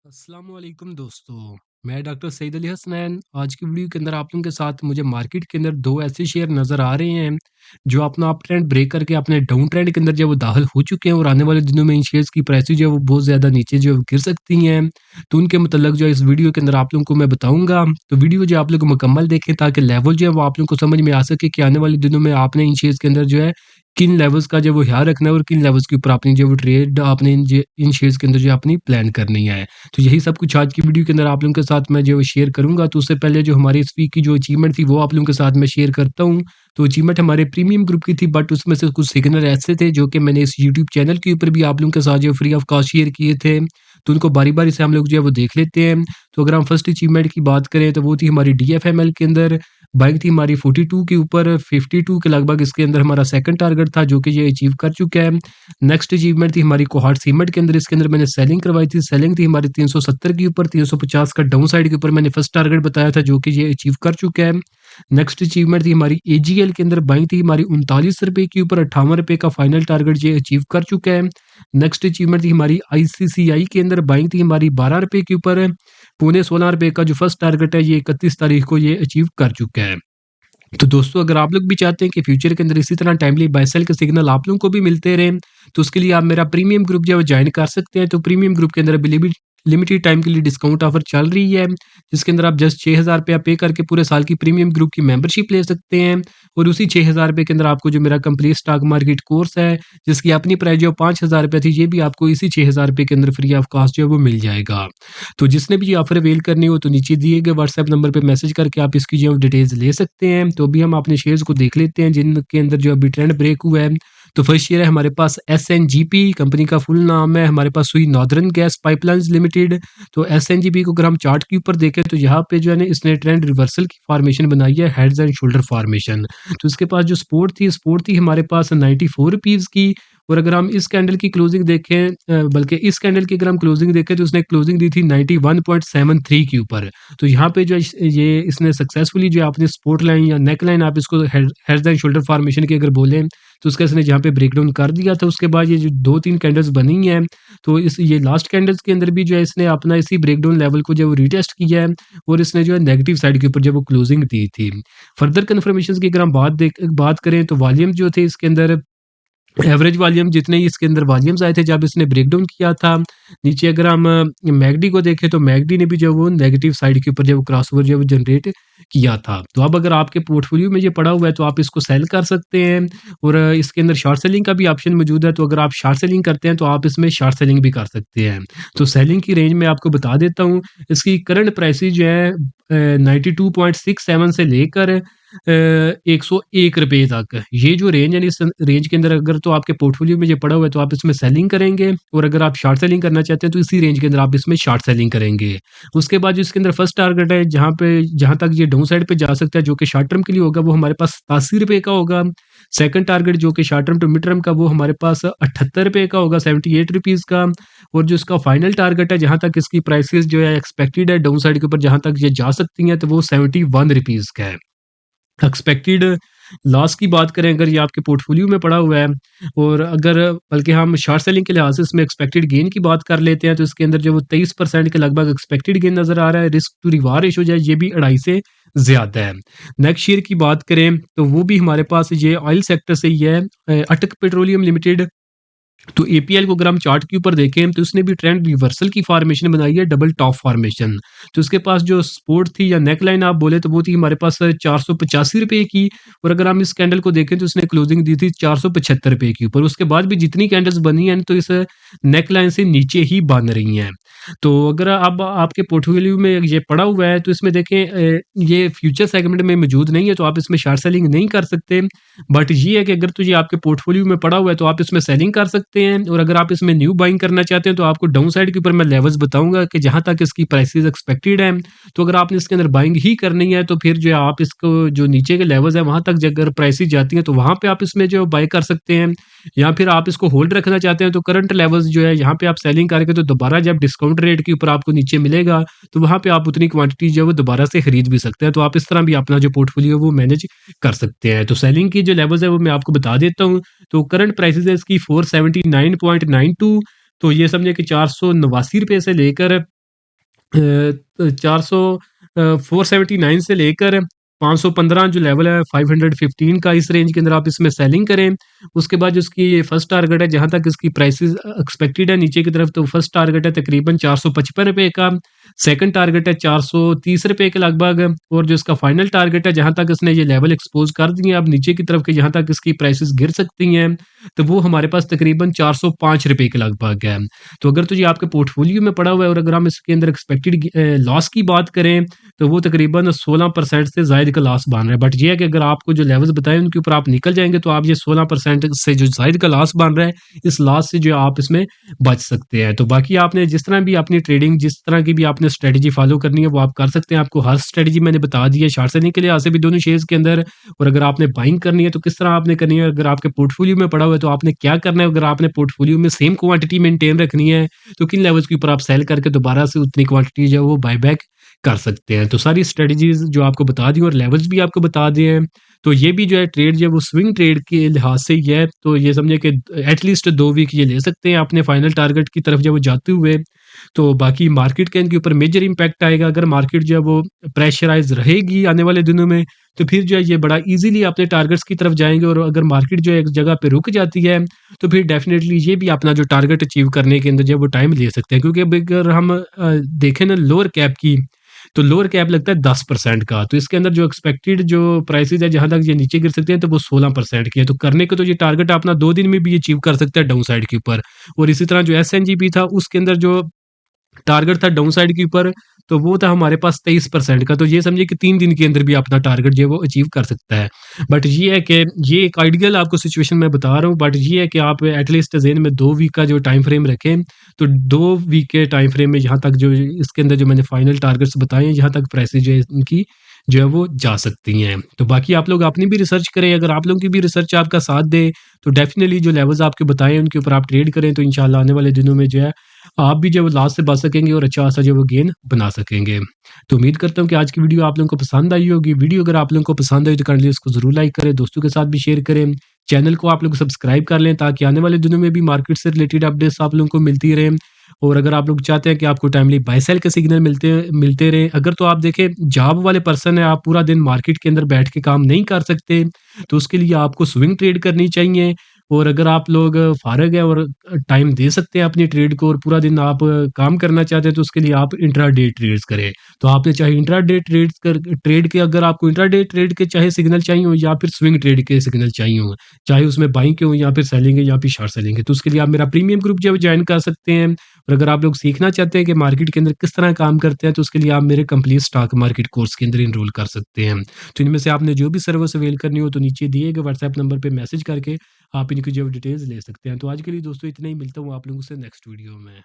अस्सलाम वालेकुम दोस्तों। मैं डॉक्टर सईद अली हसनैन। आज की वीडियो के अंदर आप लोगों के साथ मुझे मार्केट के अंदर 2 ऐसे शेयर नज़र आ रहे हैं, जो अपना अप ट्रेंड ब्रेक करके अपने डाउन ट्रेंड के अंदर जो है वो दाखिल हो चुके हैं और आने वाले दिनों में इन शेयर्स की प्राइसेज़ जो है वो बहुत ज़्यादा नीचे जो है वो गिर सकती हैं। तो उनके मतलब जो है इस वीडियो के अंदर आप लोगों को मैं बताऊँगा। तो वीडियो जो है आप लोग मुकम्मल देखें ताकि लेवल जो है वो आप लोगों को समझ में आ सके कि आने वाले दिनों में आपने इन शेयर्स के अंदर जो है किन लेवल्स का जो है वो ख्याल रखना है और किन लेवल्स के ऊपर अपनी जो है वो ट्रेड आपने इन शेयर्स के अंदर जो है अपनी प्लान करनी है। तो यही सब कुछ आज की वीडियो के अंदर आप लोगों के साथ मैं जो शेयर करूँगा। तो उससे पहले जो हमारी इस वीक की जो अचीवमेंट थी वो आप लोगों के साथ मैं शेयर करता हूँ। तो अचीवमेंट हमारे प्रीमियम ग्रुप की थी, बट उसमें से कुछ सिग्नल ऐसे थे जो कि मैंने इस यूट्यूब चैनल के ऊपर भी आप लोगों के साथ जो फ्री ऑफ कॉस्ट शेयर किए थे। तो उनको बारी-बारी से हम लोग जो है वो देख लेते हैं। तो अगर हम फर्स्ट अचीवमेंट की बात करें तो वो थी हमारी डीएफएमएल के अंदर बाइक थी हमारी 42 के ऊपर 52 के लगभग इसके अंदर हमारा सेकंड टारगेट था जो कि ये अचीव कर चुका है। नेक्स्ट अचीवमेंट थी हमारी कोहाट सीमेंट के अंदर, इसके अंदर मैंने सेलिंग करवाई थी। सेलिंग थी हमारी 370 के ऊपर, 350 का डाउन साइड के ऊपर मैंने फर्स्ट टारगेट बताया था जो कि ये अचीव कर चुका है। नेक्स्ट अचीवमेंट थी हमारी एजीएल के अंदर, बाइंग थी हमारी 39 रुपए के ऊपर, 58 रुपए का फाइनल टारगेट ये अचीव कर चुका है। नेक्स्ट अचीवमेंट थी हमारी आईसीसीआई के अंदर, बाइंग थी हमारी 12 रुपए के ऊपर, पौने 16 रुपए का जो फर्स्ट टारगेट है ये 31 तारीख को ये अचीव कर चुका है। तो दोस्तों अगर आप लोग भी चाहते हैं कि फ्यूचर के अंदर इसी तरह टाइमली बाय सेल के सिग्नल आप लोगों को भी मिलते रहें, तो उसके लिए आप मेरा प्रीमियम ग्रुप जो है वो ज्वाइन कर सकते हैं। तो प्रीमियम ग्रुप के अंदर अभी लिमिटेड टाइम के लिए डिस्काउंट ऑफर चल रही है, जिसके अंदर आप जस्ट 6,000 रुपया पे करके पूरे साल की प्रीमियम ग्रुप की मेंबरशिप ले सकते हैं। और उसी 6,000 रुपये के अंदर आपको जो मेरा कंप्लीट स्टॉक मार्केट कोर्स है, जिसकी अपनी प्राइस जो 5,000 रुपये थी, ये भी आपको इसी 6,000 रुपये के अंदर फ्री ऑफ कॉस्ट जो है वो मिल जाएगा। तो जिसने भी ये ऑफर अवेल करनी हो तो नीचे दिए गए व्हाट्सएप नंबर पे मैसेज करके आप इसकी जो है डिटेल्स ले सकते हैं। तो अभी हम अपने शेयर्स को देख लेते हैं जिनके अंदर जो अभी ट्रेंड ब्रेक हुआ है। तो फर्स्ट शेयर है हमारे पास एसएनजीपी, कंपनी का फुल नाम है हमारे पास हुई नॉर्दर्न गैस पाइपलाइंस लिमिटेड। तो एसएनजीपी को अगर हम चार्ट के ऊपर देखें तो यहाँ पे जो है ना इसने ट्रेंड रिवर्सल की फॉर्मेशन बनाई है, हेड्स एंड शोल्डर फॉर्मेशन। तो इसके पास जो सपोर्ट थी हमारे पास 94 रुपीज़ की। और अगर हम इस कैंडल की क्लोजिंग देखें, बल्कि इस कैंडल की अगर हम क्लोजिंग देखें तो उसने क्लोजिंग दी थी 91.73 के ऊपर। तो यहाँ पे जो ये इसने सक्सेसफुली जो आपने सपोर्ट लाइन या नेक लाइन आप इसको हेड्स एंड शोल्डर फॉर्मेशन की अगर बोलें तो उसका इसने जहाँ पे ब्रेकडाउन कर दिया था। उसके बाद ये जो 2-3 कैंडल्स बनी हैं, तो इस ये लास्ट कैंडल्स के अंदर भी जो है इसने अपना इसी ब्रेकडाउन लेवल को जो है वो रीटेस्ट किया है और इसने जो है नेगेटिव साइड के ऊपर जो वो क्लोजिंग दी थी। फर्दर कन्फर्मेशन की अगर हम बात करें तो वॉल्यूम जो थे इसके अंदर एवरेज वॉल्यूम जितने ही इसके अंदर वॉल्यूम्स आए थे जब इसने ब्रेकडाउन किया था। नीचे अगर हम मैकडी को देखें तो मैकडी ने भी जो है वो नेगेटिव साइड के ऊपर जो है वो क्रॉसओवर जो है वो जनरेट किया था। तो अब अगर आपके पोर्टफोलियो में ये पड़ा हुआ है तो आप इसको सेल कर सकते हैं। और इसके अंदर शॉर्ट सेलिंग का भी ऑप्शन मौजूद है। तो अगर आप शॉर्ट सेलिंग करते हैं तो आप इसमें शॉर्ट सेलिंग भी कर सकते हैं। तो सेलिंग की रेंज में आपको बता देता हूँ। इसकी करंट प्राइसेज जो है 92.67 से लेकर 101 रुपए तक, ये जो रेंज है ना, इस रेंज के अंदर अगर तो आपके पोर्टफोलियो में ये पड़ा हुआ है तो आप इसमें सेलिंग करेंगे। और अगर आप शॉर्ट सेलिंग करना चाहते हैं तो इसी रेंज के अंदर आप इसमें शॉर्ट सेलिंग करेंगे। उसके बाद जो इसके अंदर फर्स्ट टारगेट है जहाँ तक ये डाउन साइड पे जा सकता है जो कि शॉर्ट टर्म के लिए होगा वो हमारे पास 87 रुपए का होगा। सेकंड टारगेट जो कि short term to mid term का वो हमारे पास 78 रुपए का होगा, 78 रुपीज़ का। और जो इसका फाइनल टारगेट है जहाँ तक इसकी प्राइसेस जो है एक्सपेक्टेड है डाउन साइड के ऊपर जहाँ तक ये जा सकती हैं तो वो 71 रुपीज़ का है। एक्सपेक्टेड लॉस की बात करें अगर ये आपके पोर्टफोलियो में पड़ा हुआ है, और अगर बल्कि हम शॉर्ट सेलिंग के लिहाज से इसमें एक्सपेक्टेड गेन की बात कर लेते हैं तो इसके अंदर जो वो 23% के लगभग एक्सपेक्टेड गेन नजर आ रहा है। रिस्क टू रिवार्ड रेशो जो है ये भी 2.5 से ज्यादा है। नेक्स्ट शेयर की बात करें तो वो भी हमारे पास ये ऑयल सेक्टर से ही है, अटक पेट्रोलियम लिमिटेड। तो एपीएल को अगर हम चार्ट के ऊपर देखें तो उसने भी ट्रेंड रिवर्सल की फॉर्मेशन बनाई है, डबल टॉप फॉर्मेशन। तो उसके पास जो सपोर्ट थी या नेक लाइन आप बोले तो वो थी हमारे पास 485 रुपए की। और अगर हम इस कैंडल को देखें तो उसने क्लोजिंग दी थी 475 रुपए के ऊपर। उसके बाद भी जितनी कैंडल्स बनी हैं तो इस नेक लाइन से नीचे ही बन रही हैं। तो अगर अब आपके पोर्टफोलियो में ये पड़ा हुआ है तो इसमें देखें ये फ्यूचर सेगमेंट में मौजूद नहीं है तो आप इसमें शॉर्ट सेलिंग नहीं कर सकते। बट ये है कि अगर तो ये आपके पोर्टफोलियो में पड़ा हुआ है तो आप इसमें सेलिंग कर सकते हैं। और अगर आप इसमें न्यू बाइंग करना चाहते हैं तो आपको डाउन साइड के ऊपर मैं लेवल्स बताऊंगा कि जहां तक इसकी प्राइसेस एक्सपेक्टेड है। तो अगर आपने इसके अंदर बाइंग ही करनी है तो फिर जो है आप इसको जो नीचे के लेवल्स है वहां तक अगर प्राइसेस जाती हैं तो वहां पे आप इसमें जो बाय कर सकते हैं। या फिर आप इसको होल्ड रखना चाहते हैं तो करंट लेवल्स जो है यहाँ पे आप सेलिंग करके तो दोबारा जब डिस्काउंट रेट के ऊपर आपको नीचे मिलेगा तो वहां पे आप उतनी क्वांटिटी जो है वो दोबारा से खरीद भी सकते हैं। तो आप इस तरह भी अपना जो पोर्टफोलियो वो मैनेज कर सकते हैं। तो सेलिंग की जो लेवल्स है वो मैं आपको बता देता हूँ। तो करंट प्राइसेस है इसकी 479.92। तो ये समझे कि 489 रुपए से लेकर 400 479 से लेकर 515 जो लेवल है 515 का, इस रेंज के अंदर आप इसमें सेलिंग करें। उसके बाद जो इसकी फर्स्ट टारगेट है, जहाँ तक इसकी प्राइसेस एक्सपेक्टेड है नीचे की तरफ, तो फर्स्ट टारगेट है तकरीबन 455 रुपए का, सेकंड टारगेट है 430 रुपए के लगभग, और जो इसका फाइनल टारगेट है जहाँ तक इसने ये लेवल एक्सपोज कर दिए अब नीचे की तरफ के, जहाँ तक इसकी प्राइसेस गिर सकती हैं, तो वो हमारे पास तकरीबन 405 रुपए के लगभग है। तो अगर तो ये आपके पोर्टफोलियो में पड़ा हुआ है, और अगर हम इसके अंदर एक्सपेक्टेड लॉस की बात करें, तो वो तकरीबन 16% से ज़ायद का लॉस बन रहा है। बट ये है कि अगर आपको जो लेवल्स बताए उनके ऊपर आप निकल जाएंगे, तो आप ये 16% से जो ज़ायद का लॉस बन रहा है, इस लॉस से जो आप इसमें बच सकते हैं। तो बाकी आपने जिस तरह भी अपनी ट्रेडिंग, जिस तरह की भी आपने स्ट्रेटजी फॉलो करनी है, वो आप कर सकते हैं। आपको हर स्ट्रेटजी मैंने बता दी है शॉर्ट सेलिंग के लिए से भी दोनों शेयर्स के अंदर। और अगर आपने बाइंग करनी है तो किस तरह आपने करनी है, अगर आपके पोर्टफोलियो में पड़ा हुआ है तो आपने क्या करना है, अगर आपने पोर्टफोलियो में सेम क्वांटिटी मेंटेन रखनी है, तो किन लेवल्स के ऊपर आप सेल करके दोबारा से उतनी क्वांटिटी जो है वो बायबैक कर सकते हैं। तो सारी स्ट्रेटजीज जो आपको बता दी और लेवल्स भी आपको बता दिए हैं। तो ये भी जो है ट्रेड जो है वो स्विंग ट्रेड के लिहाज से ही है। तो ये समझे कि एटलीस्ट 2 वीक ये ले सकते हैं अपने फाइनल टारगेट की तरफ जब वो जाते हुए। तो बाकी मार्केट के इनके ऊपर मेजर इम्पैक्ट आएगा। अगर मार्केट जो है वो प्रेशराइज रहेगी आने वाले दिनों में, तो फिर जो है ये बड़ा इजीली अपने टारगेट्स की तरफ जाएंगे। और अगर मार्केट जो है एक जगह पे रुक जाती है, तो फिर डेफिनेटली ये भी अपना जो टारगेट अचीव करने के अंदर जो है वो टाइम ले सकते हैं। क्योंकि अब अगर हम देखें ना लोअर कैप की, तो लोअर कैप लगता है 10% का। तो इसके अंदर जो एक्सपेक्टेड जो प्राइसेस है, जहां तक ये नीचे गिर सकते हैं, तो वो 16% की है। तो करने को तो ये टारगेट अपना 2 दिन में भी अचीव कर सकता है डाउन साइड के ऊपर। और इसी तरह जो एस था, उसके अंदर जो टारगेट था डाउन साइड के ऊपर, तो वो था हमारे पास 23% का। तो ये समझिए कि 3 दिन के अंदर भी अपना टारगेट जो है वो अचीव कर सकता है। बट ये है कि ये एक आइडियल आपको सिचुएशन मैं बता रहा हूँ। बट ये है कि आप एटलीस्ट जेन में 2 वीक का जो टाइम फ्रेम रखें। तो 2 वीक के टाइम फ्रेम में यहाँ तक जो इसके अंदर जो मैंने फाइनल टारगेट्स बताए हैं, यहाँ तक प्राइसेज जो है इनकी जो है वो जा सकती हैं। तो बाकी आप लोग अपनी भी रिसर्च करें। अगर आप लोगों की भी रिसर्च आपका साथ दे, तो डेफिनेटली जो लेवल्स आपके बताए हैं उनके ऊपर आप ट्रेड करें। तो इंशाल्लाह आने वाले दिनों में जो है आप भी जो है लॉस से बच सकेंगे और अच्छा खासा जो है वो गेन बना सकेंगे। तो उम्मीद करता हूँ कि आज की वीडियो आप लोगों को पसंद आई होगी। वीडियो अगर आप लोगों को पसंद आई तो काइंडली उसको ज़रूर लाइक करें, दोस्तों के साथ भी शेयर करें। चैनल को आप लोग सब्सक्राइब कर लें, ताकि आने वाले दिनों में भी मार्केट से रिलेटेड अपडेट्स आप लोगों को मिलती रहें। और अगर आप लोग चाहते हैं कि आपको टाइमली बाय सेल के सिग्नल मिलते मिलते रहें, अगर तो आप देखें जॉब वाले पर्सन है, आप पूरा दिन मार्केट के अंदर बैठ के काम नहीं कर सकते, तो उसके लिए आपको स्विंग ट्रेड करनी चाहिए। और अगर आप लोग फ़ारग हैं और टाइम दे सकते हैं अपनी ट्रेड को, और पूरा दिन आप काम करना चाहते हैं, तो उसके लिए आप इंट्राडे ट्रेड्स करें। तो आपने चाहे इंट्राडे ट्रेड्स कर ट्रेड के, अगर आपको इंट्राडे ट्रेड के चाहे सिग्नल चाहिए हो, या फिर स्विंग ट्रेड के सिग्नल चाहिए हो, चाहे उसमें बाइंग के हो या फिर सेलिंग है या फिर शॉर्ट सेलिंग है, तो उसके लिए आप मेरा प्रीमियम ग्रुप जो है ज्वाइन कर सकते हैं। और अगर आप लोग सीखना चाहते हैं कि मार्केट के अंदर किस तरह काम करते हैं, तो उसके लिए आप मेरे कंप्लीट स्टॉक मार्केट कोर्स के अंदर इनरोल कर सकते हैं। तो इनमें से आपने जो भी सर्विस अवेल करनी हो, तो नीचे दिए गए व्हाट्सएप नंबर पे मैसेज करके आप इनकी जो डिटेल्स ले सकते हैं। तो आज के लिए दोस्तों इतना ही, मिलता हूँ आप लोगों से नेक्स्ट वीडियो में।